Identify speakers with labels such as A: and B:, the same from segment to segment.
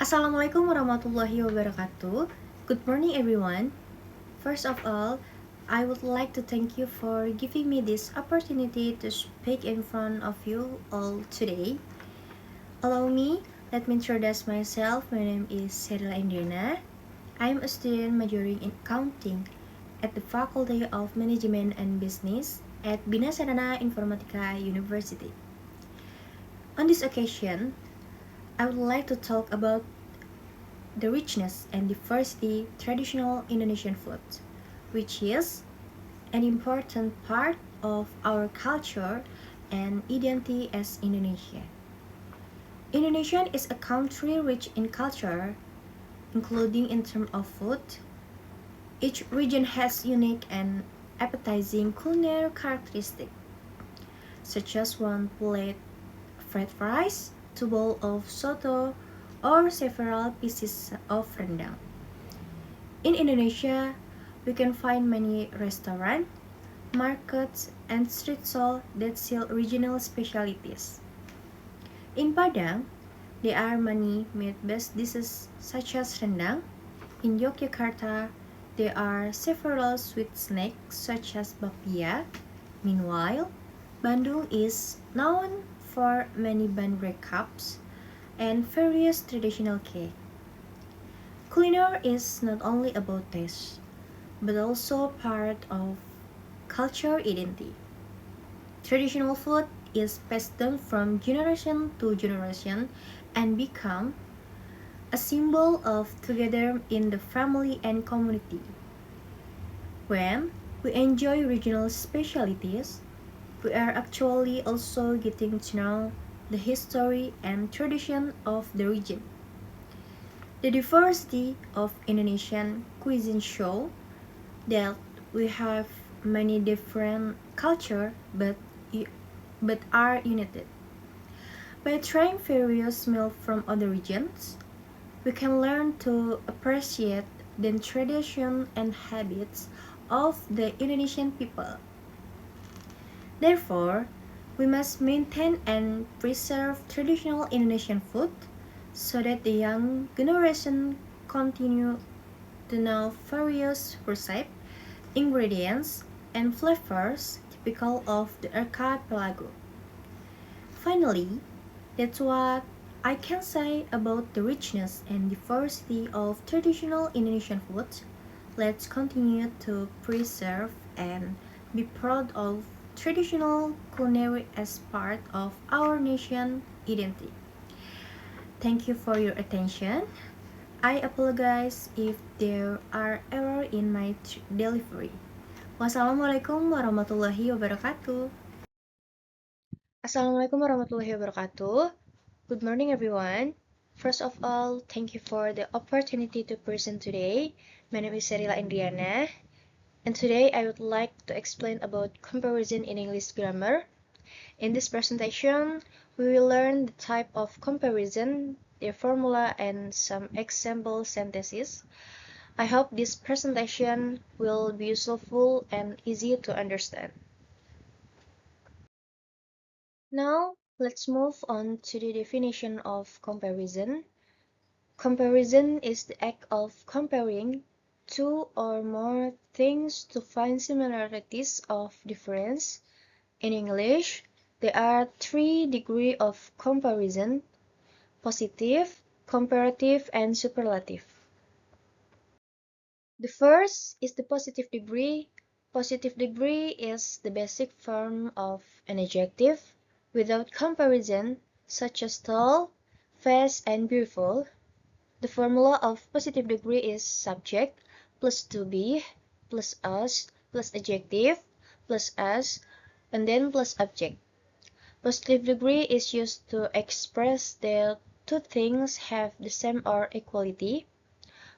A: Assalamualaikum warahmatullahi wabarakatuh. Good morning, everyone. First of all, I would like to thank you for giving me this opportunity to speak in front of you all today. Allow me, let me introduce myself. My name is Serila Indriana. I'm a student majoring in accounting at the Faculty of Management and Business at Bina Sarana Informatika University. On this occasion, I would like to talk about the richness and diversity traditional Indonesian food, which is an important part of our culture and identity as Indonesia. Indonesia is a country rich in culture, including in terms of food. Each region has unique and appetizing culinary characteristics, such as one plate fried rice, two bowls of soto, or several pieces of rendang. In Indonesia, we can find many restaurants, markets, and street stalls that sell regional specialties. In Padang, there are many meat-based dishes such as rendang. In Yogyakarta, there are several sweet snacks such as bapia. Meanwhile, Bandung is known for many bandrek cups and various traditional cake. Culinary is not only about taste, but also part of culture identity. Traditional food is passed down from generation to generation and become a symbol of together in the family and community. When we enjoy regional specialties, we are actually also getting to know the history and tradition of the region. The diversity of Indonesian cuisine show that we have many different culture but are united. By trying various meals from other regions, we can learn to appreciate the tradition and habits of the Indonesian people. Therefore, we must maintain and preserve traditional Indonesian food so that the young generation continue to know various recipes, ingredients, and flavors typical of the archipelago. Finally, that's what I can say about the richness and diversity of traditional Indonesian food. Let's continue to preserve and be proud of traditional culinary as part of our nation identity. Thank you for your attention. I apologize if there are errors in my delivery. Wassalamualaikum warahmatullahi wabarakatuh. Assalamualaikum warahmatullahi wabarakatuh. Good morning, everyone. First of all, thank you for the opportunity to present today. My name is Serila Indriana, and today I would like to explain about comparison in English grammar. In this presentation, we will learn the type of comparison, their formula, and some example sentences. I hope this presentation will be useful and easy to understand. Now, let's move on to the definition of comparison. Comparison is the act of comparing two or more things to find similarities or difference. In English, there are 3 degrees of comparison: positive, comparative, and superlative. The first is the positive degree. Positive degree is the basic form of an adjective without comparison, such as tall, fast, and beautiful. The formula of positive degree is subject plus to be plus us plus adjective plus as and then plus object. Positive degree is used to express that two things have the same or equality.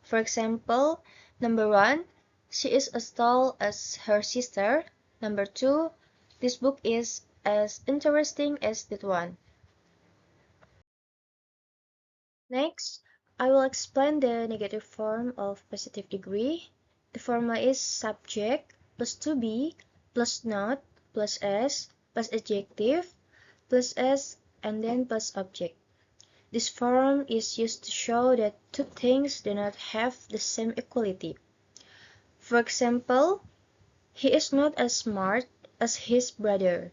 A: For example, number 1, she is as tall as her sister. Number 2, this book is as interesting as that one. Next, I will explain the negative form of positive degree. The formula is subject plus to be plus not plus s plus adjective plus s and then plus object. This form is used to show that two things do not have the same equality. For example, he is not as smart as his brother.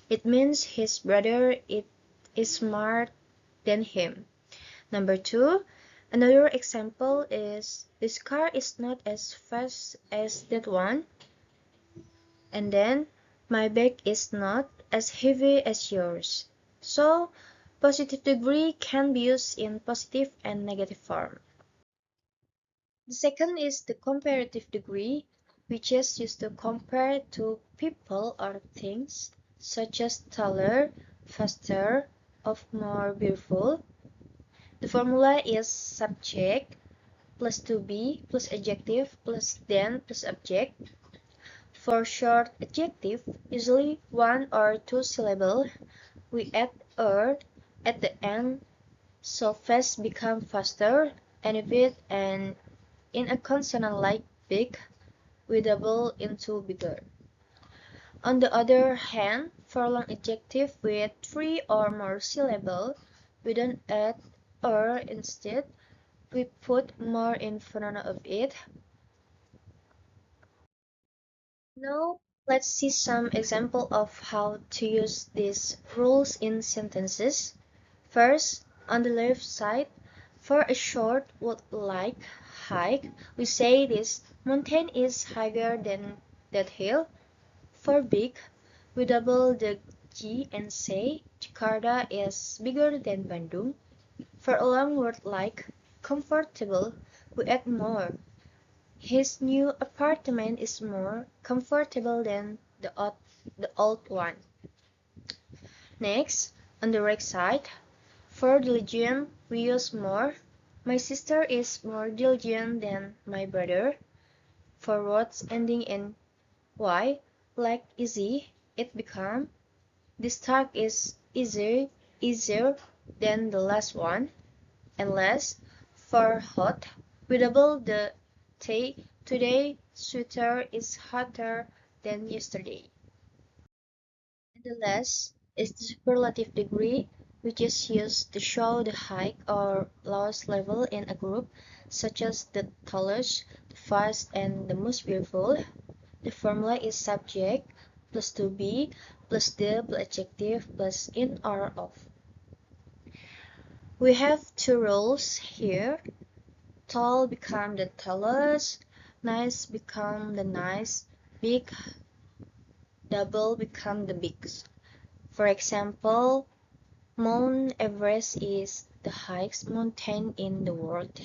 A: It means his brother is smart than him. Number two, another example is this car is not as fast as that one. And then my bag is not as heavy as yours. So positive degree can be used in positive and negative form. The second is the comparative degree, which is used to compare two people or things, such as taller, faster, or more beautiful. The formula is subject plus to be plus adjective plus then plus object. For short adjective, usually one or two syllable, we add er at the end, so fast become faster, and with and in a consonant like big, we double into bigger. On the other hand, for long adjective with three or more syllable, we don't add er instead, we put more in front of it. Now, let's see some example of how to use these rules in sentences. First, on the left side, for a short word like hike, we say this mountain is higher than that hill. For big, we double the G and say Jakarta is bigger than Bandung. For a long word like comfortable, we add more. His new apartment is more comfortable than the old one. Next, on the right side, for diligent, we use more. My sister is more diligent than my brother. For words ending in y, like easy, it becomes this task is easier than the last one. And last, for hot, we double the T. Today, sweater is hotter than yesterday. And the last is the superlative degree, which is used to show the height or lowest level in a group, such as the tallest, the fastest, and the most beautiful. The formula is subject plus to be plus the plus adjective plus in or of. We have two rules here. Tall become the tallest, nice become the nice, big double become the biggest. For example, Mount Everest is the highest mountain in the world.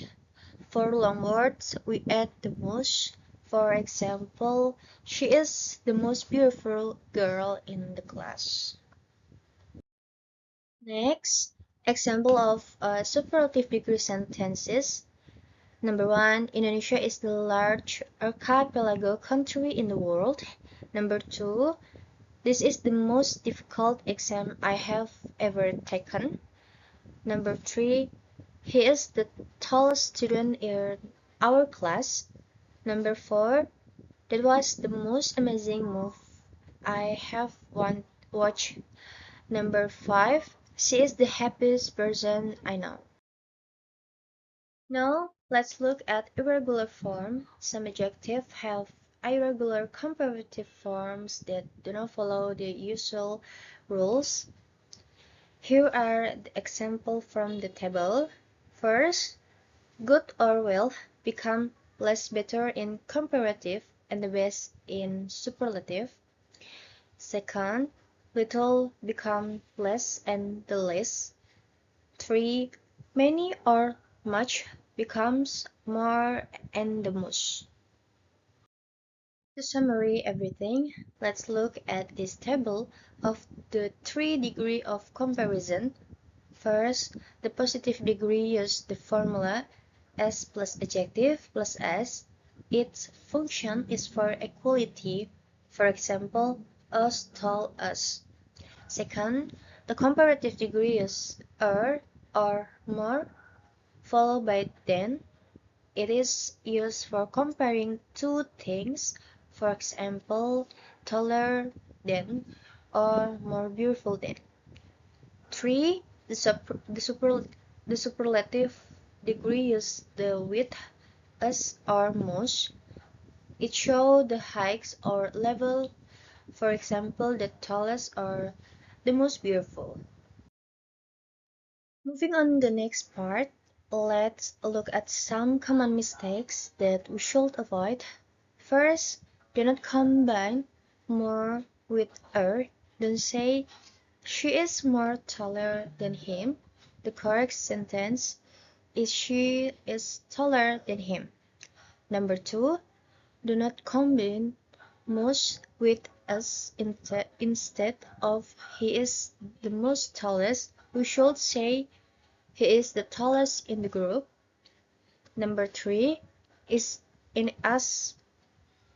A: For long words, we add the most. For example, she is the most beautiful girl in the class. Next, example of superlative degree sentences. Number one, Indonesia is the large archipelago country in the world. Number two, this is the most difficult exam I have ever taken. Number three, he is the tallest student in our class. Number four, that was the most amazing move I have watched. Number five, she is the happiest person I know. Now, let's look at irregular form. Some adjectives have irregular comparative forms that do not follow the usual rules. Here are the examples from the table. First, good or well become less better in comparative and the best in superlative. Second, little become less and the less. 3. Many or much becomes more and the most. To summary everything, let's look at this table of the 3 degree of comparison. First, the positive degree use the formula S plus adjective plus S. Its function is for equality. For example, us told us. Second, the comparative degree is or more, followed by than. It is used for comparing two things, for example, taller than or more beautiful than. 3. The, super, the, super, the superlative degree is the with as or most. It shows the heights or level, for example, the tallest or the most beautiful. Moving on the next part, let's look at some common mistakes that we should avoid. First, do not combine more with er. Don't say she is more taller than him. The correct sentence is she is taller than him. Number two, do not combine most with us instead of he is the most tallest. We should say he is the tallest in the group. Number three is in us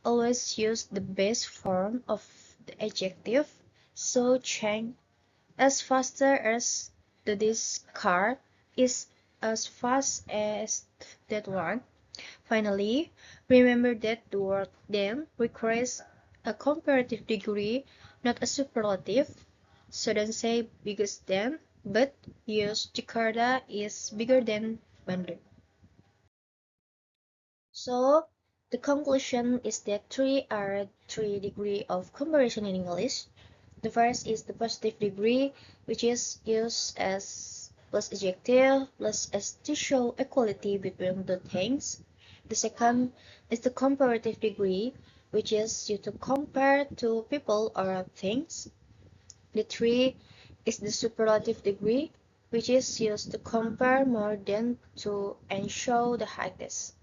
A: always use the base form of the adjective. So Chang as faster as this car is as fast as that one. Finally, remember that the word then requires a comparative degree, not a superlative. So don't say biggest than, but use Jakarta is bigger than Bandung. So the conclusion is that three are three degrees of comparison in English. The first is the positive degree, which is used as plus adjective plus as to show equality between the things. The second is the comparative degree, which is used to compare two people or things. The three is the superlative degree, which is used to compare more than two and show the highest.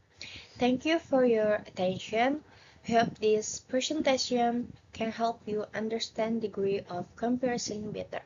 A: Thank you for your attention. I hope this presentation can help you understand degree of comparison better.